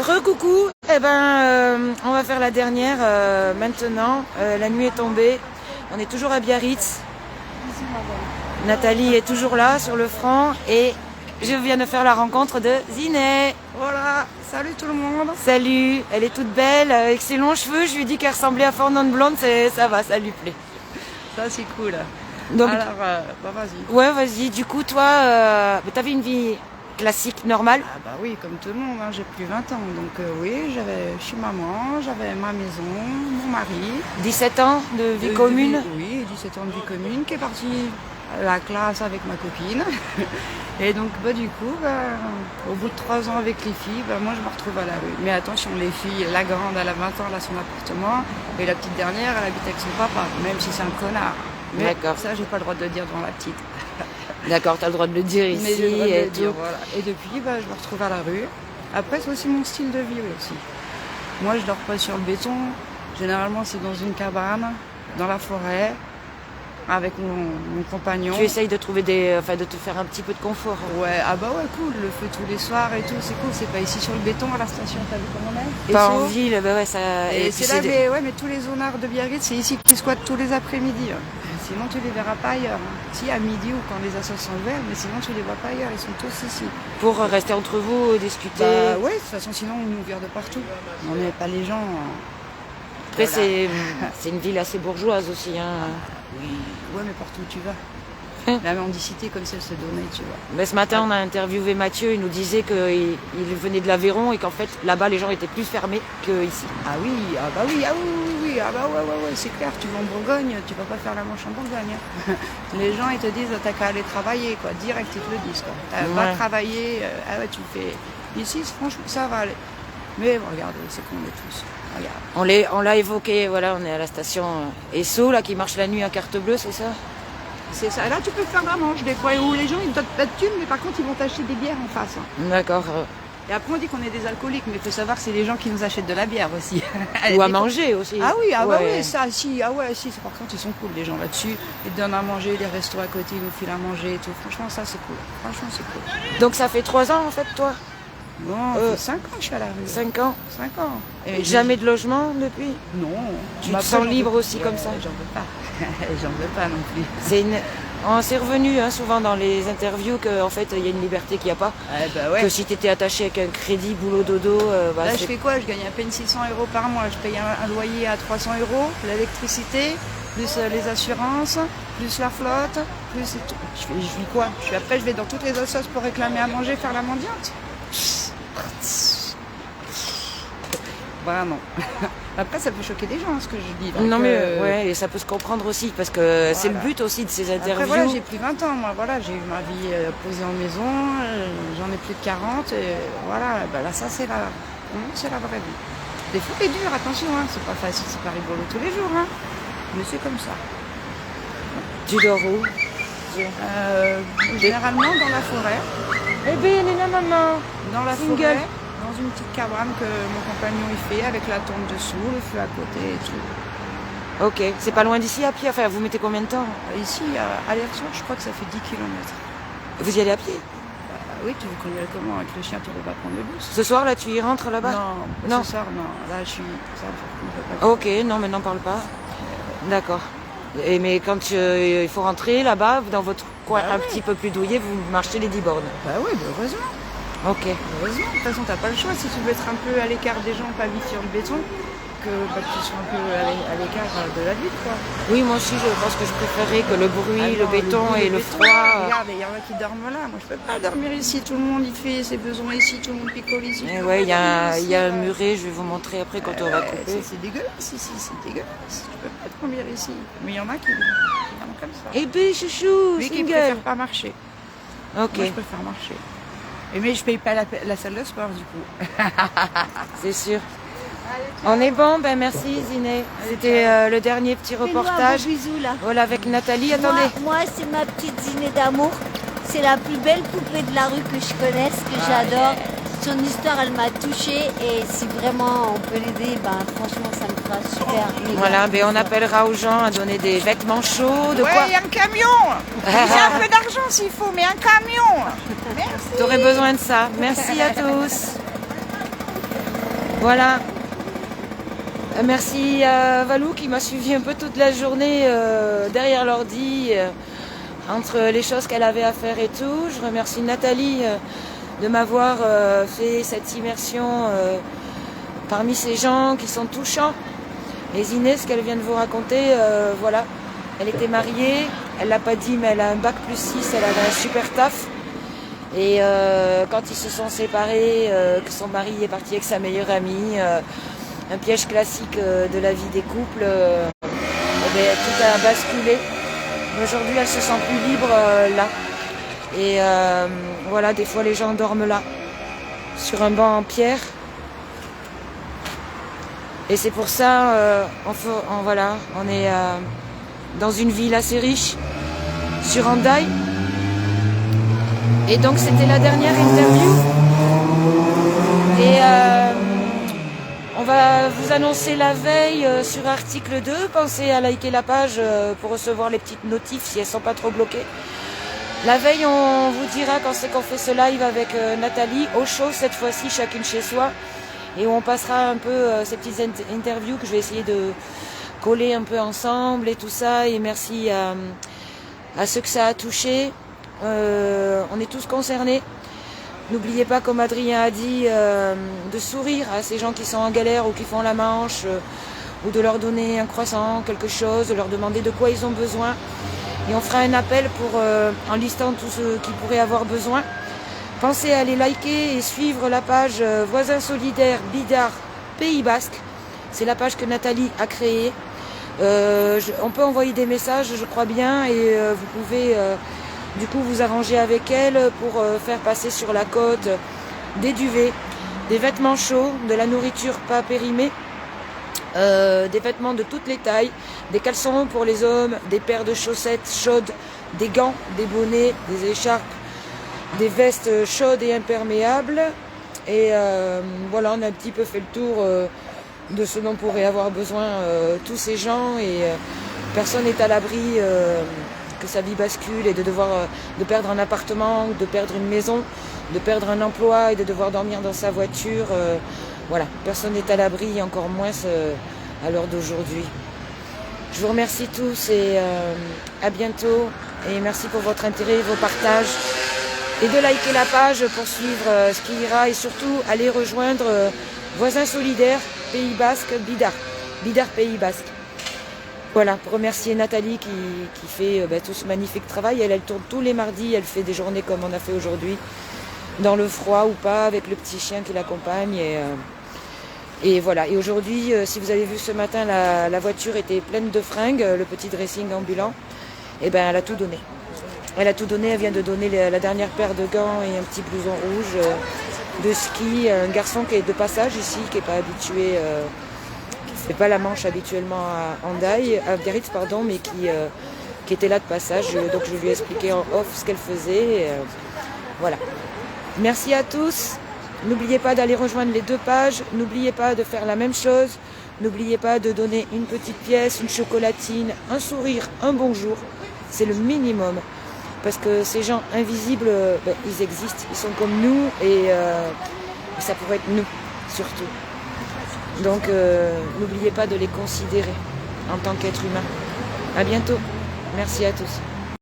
Recoucou. On va faire la dernière maintenant. La nuit est tombée. On est toujours à Biarritz. Nathalie est toujours là sur le front et je viens de faire la rencontre de Ziné. Voilà, salut tout le monde. Salut, elle est toute belle avec ses longs cheveux. Je lui ai dit qu'elle ressemblait à Fernande Blonde, ça va, ça lui plaît. Ça c'est cool. Donc, alors, vas-y. Ouais, vas-y. Du coup, toi, t'avais une vie classique, normale? Ah bah oui, comme tout le monde, hein, j'ai plus 20 ans. Donc oui, je suis maman, j'avais ma maison, mon mari. 17 ans de vie commune? Oui, 17 ans de vie commune qui est partie à la classe avec ma copine. Et donc du coup, au bout de 3 ans avec les filles, moi je me retrouve à la rue. Mais attention, les filles, la grande elle a 20 ans, elle a son appartement. Et la petite dernière, elle habite avec son papa, même si c'est un connard. Mais d'accord. Ça, j'ai pas le droit de le dire devant la petite. D'accord, t'as le droit de le dire ici. Mais j'ai le droit de et le dire, tout. voilà. Et depuis, je me retrouve à la rue. Après, c'est aussi mon style de vie aussi. Moi, je dors pas sur le béton. Généralement, c'est dans une cabane, dans la forêt, avec mon compagnon. Tu essayes de trouver de te faire un petit peu de confort. Ouais, ah bah ouais, cool. Le feu tous les soirs et tout, c'est cool. C'est pas ici sur le béton à la station, t'as vu comment on est? Pas en ville, bah ouais, ça. Et c'est là, mais tous les zonards de Biarritz, c'est ici qu'ils squattent tous les après-midi. Sinon, tu les verras pas ailleurs. Si, à midi ou quand les assos sont ouverts, mais sinon, tu les vois pas ailleurs. Ils sont tous ici. Pour rester entre vous, discuter. Bah ouais, de toute façon, sinon, on nous vire de partout. On n'est pas les gens. Après, voilà. C'est une ville assez bourgeoise aussi. Hein. Oui, ouais, mais partout où tu vas. La mendicité comme ça, elle se donnait, tu vois. Mais ce matin, on a interviewé Mathieu. Il nous disait qu'il venait de l'Aveyron et qu'en fait, là-bas, les gens étaient plus fermés qu'ici. Ah oui, ah bah oui, ah bah ouais, c'est clair. Tu vas en Bourgogne, tu vas pas faire la manche en Bourgogne. Hein. Les gens, ils te disent, t'as qu'à aller travailler, quoi. Direct, ils te le disent, quoi. Va travailler, ah ouais, tu fais. Ici, franchement, ça va aller. Mais bon, regarde, c'est qu'on est tous. Regarde. On l'a évoqué, voilà, on est à la station Esso, là, qui marche la nuit en carte bleue, c'est ça? C'est ça. Là, tu peux faire la manche des fois où les gens ils ne donnent pas de thunes, mais par contre ils vont t'acheter des bières en face. D'accord. Et après on dit qu'on est des alcooliques, mais il faut savoir que c'est les gens qui nous achètent de la bière aussi. Ou à manger aussi. Ah oui, bah oui, ça, si, par contre ils sont cool les gens là-dessus. Ils te donnent à manger, les restos à côté, ils nous filent à manger et tout. Franchement ça c'est cool. Franchement c'est cool. Donc ça fait 3 ans en fait toi? Non, 5 ans que je suis à la rue. 5 ans? 5 ans. Et jamais de logement depuis? Non. Tu te sens libre aussi comme ça? J'en veux pas. J'en veux pas non plus. C'est revenu souvent dans les interviews qu'en fait il y a une liberté qu'il n'y a pas. Que si tu étais attaché avec un crédit boulot dodo. Là je fais quoi? Je gagne à peine 600 € par mois. Je paye un loyer à 300 €, l'électricité, plus les assurances, plus la flotte, plus tout. Je vis quoi? Après je vais dans toutes les assos pour réclamer à manger, faire la mendiante. Voilà, non. Après, ça peut choquer des gens, ce que je dis. Donc, non, mais ouais, et ça peut se comprendre aussi, parce que c'est le but aussi de ces interviews. Après, voilà, j'ai plus 20 ans, moi, voilà, j'ai eu ma vie posée en maison, j'en ai plus de 40, et voilà, là, ça, c'est la vraie vie. Des fois, c'est dur, attention, hein, c'est pas facile, c'est pas rigolo tous les jours, hein, mais c'est comme ça. Tu dors où? Généralement, dans la forêt. Eh bien, Nina, maman. Dans la forêt. Dans une petite cabane que mon compagnon y fait avec la tente dessous, le feu à côté et tout. Ok, c'est pas loin d'ici à pied, enfin vous mettez combien de temps? Ici, à aller-retour, je crois que ça fait 10 km. Vous y allez à pied? Oui, tu veux qu'on y aille comment? Avec le chien, tu ne peux pas prendre le bus. Ce soir là tu y rentres là-bas? Non, ce soir non, là je suis... Ça, je peux pas. Ok, non mais n'en parle pas. D'accord. Mais quand il faut rentrer là-bas, dans votre coin un petit peu plus douillet, vous marchez les 10 bornes? Bah oui, heureusement. Ok. Heureusement, de toute façon, t'as pas le choix. Si tu veux être un peu à l'écart des gens, pas vivre sur le béton, que tu sois un peu à l'écart de la ville, quoi. Oui, moi aussi, je pense que je préférais que le bruit, le béton et le froid. Regarde, il y en a qui dorment là. Moi, je peux pas dormir ici. Tout le monde, il fait ses besoins ici. Tout le monde picole ici. Et ouais, il y a un muret. Je vais vous montrer après quand on va couper. C'est dégueulasse ici. C'est dégueulasse. Tu peux pas dormir ici. Mais il y en a qui dorment comme ça. Eh ben, chouchou, lui qui préfère pas marcher. Ok. Moi, je préfère marcher. Mais je paye pas la salle de sport du coup. C'est sûr. On est bon, ben merci Ziné. C'était le dernier petit reportage. Un beau bisou, là. Voilà avec Nathalie, attendez. Moi c'est ma petite Ziné d'amour. C'est la plus belle poupée de la rue que je connaisse, que j'adore. Son histoire elle m'a touchée et si vraiment on peut l'aider, franchement ça me fera super. Voilà, on appellera aux gens à donner des vêtements chauds, de quoi. Ouais, il y a un camion. J'ai un peu d'argent s'il faut, mais un camion. Merci. T'aurais besoin de ça. Merci à tous. Voilà. Merci à Valou qui m'a suivi un peu toute la journée derrière l'ordi, entre les choses qu'elle avait à faire et tout. Je remercie Nathalie de m'avoir fait cette immersion parmi ces gens qui sont touchants. Et Inès, ce qu'elle vient de vous raconter, voilà, elle était mariée, elle l'a pas dit, mais elle a un bac +6, elle avait un super taf. Et quand ils se sont séparés, que son mari est parti avec sa meilleure amie, un piège classique de la vie des couples, tout a basculé. Aujourd'hui, elle se sent plus libre là. Et voilà, des fois les gens dorment là, sur un banc en pierre. Et c'est pour ça, on est dans une ville assez riche, sur Hendaye. Et donc c'était la dernière interview. Et on va vous annoncer la veille sur article 2. Pensez à liker la page pour recevoir les petites notifs si elles ne sont pas trop bloquées. La veille, on vous dira quand c'est qu'on fait ce live avec Nathalie, au chaud cette fois-ci, chacune chez soi. Et où on passera un peu ces petites interviews que je vais essayer de coller un peu ensemble et tout ça. Et merci à ceux que ça a touché. On est tous concernés. N'oubliez pas, comme Adrien a dit, de sourire à ces gens qui sont en galère ou qui font la manche, ou de leur donner un croissant, quelque chose, de leur demander de quoi ils ont besoin. Et on fera un appel pour, en listant tous ceux qui pourraient avoir besoin. Pensez à aller liker et suivre la page Voisins Solidaires Bidart Pays Basque. C'est la page que Nathalie a créée. On peut envoyer des messages, je crois bien, et vous pouvez du coup vous arranger avec elle pour faire passer sur la côte des duvets, des vêtements chauds, de la nourriture pas périmée, des vêtements de toutes les tailles, des caleçons pour les hommes, des paires de chaussettes chaudes, des gants, des bonnets, des écharpes, des vestes chaudes et imperméables. Et voilà, on a un petit peu fait le tour de ce dont pourraient avoir besoin tous ces gens, et personne n'est à l'abri que sa vie bascule et de perdre un appartement, de perdre une maison, de perdre un emploi et de devoir dormir dans sa voiture. Voilà, personne n'est à l'abri, encore moins à l'heure d'aujourd'hui. Je vous remercie tous et à bientôt, et merci pour votre intérêt, vos partages, et de liker la page pour suivre ce qui ira, et surtout aller rejoindre Voisins Solidaires Pays Basque Bidart Pays Basque. Voilà, pour remercier Nathalie qui fait tout ce magnifique travail. Elle tourne tous les mardis, elle fait des journées comme on a fait aujourd'hui, dans le froid ou pas, avec le petit chien qui l'accompagne. Et voilà. Et aujourd'hui, si vous avez vu ce matin, la voiture était pleine de fringues, le petit dressing ambulant. Et ben, elle a tout donné. Elle a tout donné, elle vient de donner la dernière paire de gants et un petit blouson rouge de ski. Un garçon qui est de passage ici, qui n'est pas habitué, qui ne fait pas la manche habituellement à Hendaye, à Biarritz, pardon, mais qui était là de passage. Donc je lui ai expliqué en off ce qu'elle faisait. Voilà. Merci à tous. N'oubliez pas d'aller rejoindre les deux pages. N'oubliez pas de faire la même chose. N'oubliez pas de donner une petite pièce, une chocolatine, un sourire, un bonjour. C'est le minimum. Parce que ces gens invisibles, ils existent. Ils sont comme nous, et ça pourrait être nous, surtout. Donc n'oubliez pas de les considérer en tant qu'êtres humains. À bientôt. Merci à tous.